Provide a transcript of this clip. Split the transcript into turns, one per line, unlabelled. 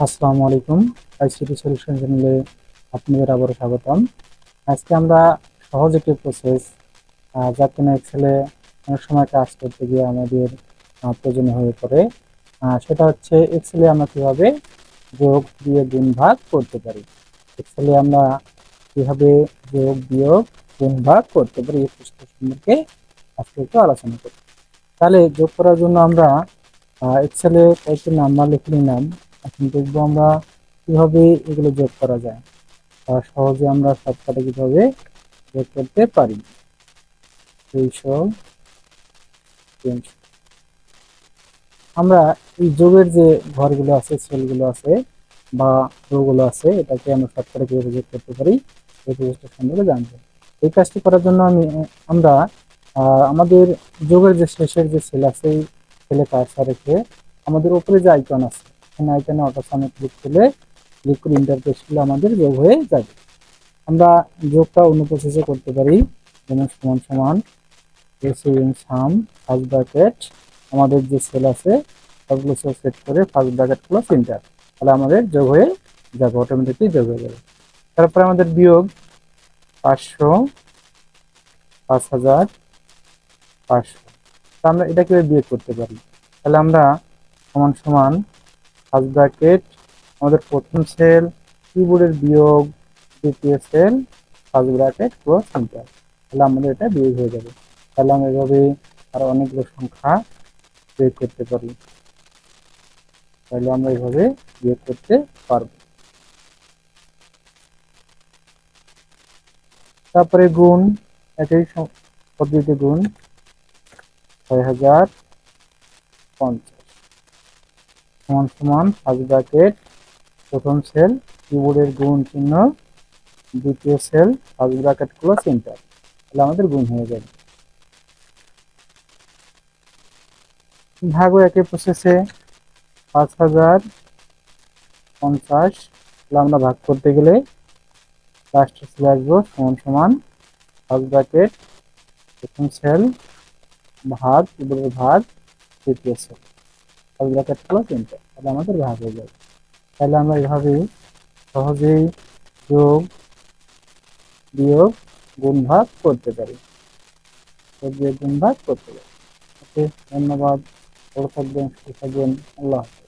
আসসালামু আলাইকুম। ICT solution চ্যানেলে আপনাদের আবারও স্বাগতম। আজকে আমরা সহজ একটি প্রসেস, যা কিনা এক্সেলে অনেক সময় কাজ করতে গিয়ে আমাদের প্রয়োজনীয় হয়ে পড়ে। সেটা হচ্ছে এক্সেলে আমরা কিভাবে যোগ বিয়োগ গুণ ভাগ করতে পারি। এক্সেলে আমরা কিভাবে যোগ বিয়োগ গুণ ভাগ করতে পারি এই প্রশ্ন সম্পর্কে আজকে একটু আলোচনা করি। তাহলে যোগ করার জন্য আমরা এক্সেলে কয়েকটি নাম্বার লিখে নিলাম। এখন দেখবো আমরা কিভাবে এগুলো যোগ করা যায়, সহজে আমরা শর্টকাটে কিভাবে যোগ করতে পারি। 200, 300। আমরা এই যোগের যে ঘরগুলো আছে, সেলগুলো আছে বা রোগুলো আছে, এটাকে আমরা শর্টকাটে কিভাবে যোগ করতে পারি এই প্রসেসটা সম্পর্কে জানবো। এই কাজটি করার জন্য আমরা আমাদের যোগের যে শেষের যে সেল আছে, এই সেলে কার্সর রেখে আমাদের উপরে যে আইকন আছে, এখানে আইকনে অটোসামে ক্লিক করলে ইন্টারফেস করলে আমাদের যোগ হয়ে যাবে। আমরা যোগটা অন্য প্রসেসে করতে পারি, যেমন সমান সমান এসইউএম সাম ফার্স্ট ব্র্যাকেট, আমাদের যে সেল আছে সবগুলো সেট করে ফার্স্ট ব্র্যাকেট ক্লোজ এন্টার, তাহলে আমাদের যোগ হয়ে যাবে, অটোমেটিকলি যোগ হয়ে যাবে। তারপরে আমাদের বিয়োগ 500, 5000, 500। আমরা এটা কিভাবে বিয়োগ করতে পারি? তাহলে আমরা সমান সমান ফার্স্ট ব্র্যাকেট, আমাদের প্রথম সেল, কিবোর্ডের বিয়োগ দ্বিতীয় cell, first bracket close enter, তাহলে আমাদের এটা বিয়োগ হয়ে যাবে। তাহলে আমরা এভাবে আরো অনেকগুলো সংখ্যা বিয়োগ করতে পারি। তাহলে আমরা এইভাবে বিয়োগ করতে পারবো। তারপরে গুণ, একই পদ্ধতিতে গুণ 6050 সমান সমান ফার্স্ট ব্র্যাকেট প্রথম সেল, কিবোর্ডের গুণ চিহ্ন, দ্বিতীয় cell, first bracket close enter, তাহলে আমাদের গুণ হয়ে যাবে। ভাগও একই প্রসেসে 5050, তাহলে আমরা ভাগ করতে গেলে লাস্টে চলে আসবো সমান সমান ফার্স্ট ব্র্যাকেট প্রথম সেল, ভাগ কিবোর্ডের ভাগ দ্বিতীয় cell, first bracket close enter, তাহলে আমাদের ভাগ হয়ে যাবে। তাহলে আমরা এভাবে সহজেই যোগ বিয়োগ গুণ ভাগ করতে পারি, যোগ বিয়োগ গুণ ভাগ করতে পারি। ওকে, ধন্যবাদ। ভালো থাকবেন, সুস্থ থাকবেন। আল্লাহ হাফেজ।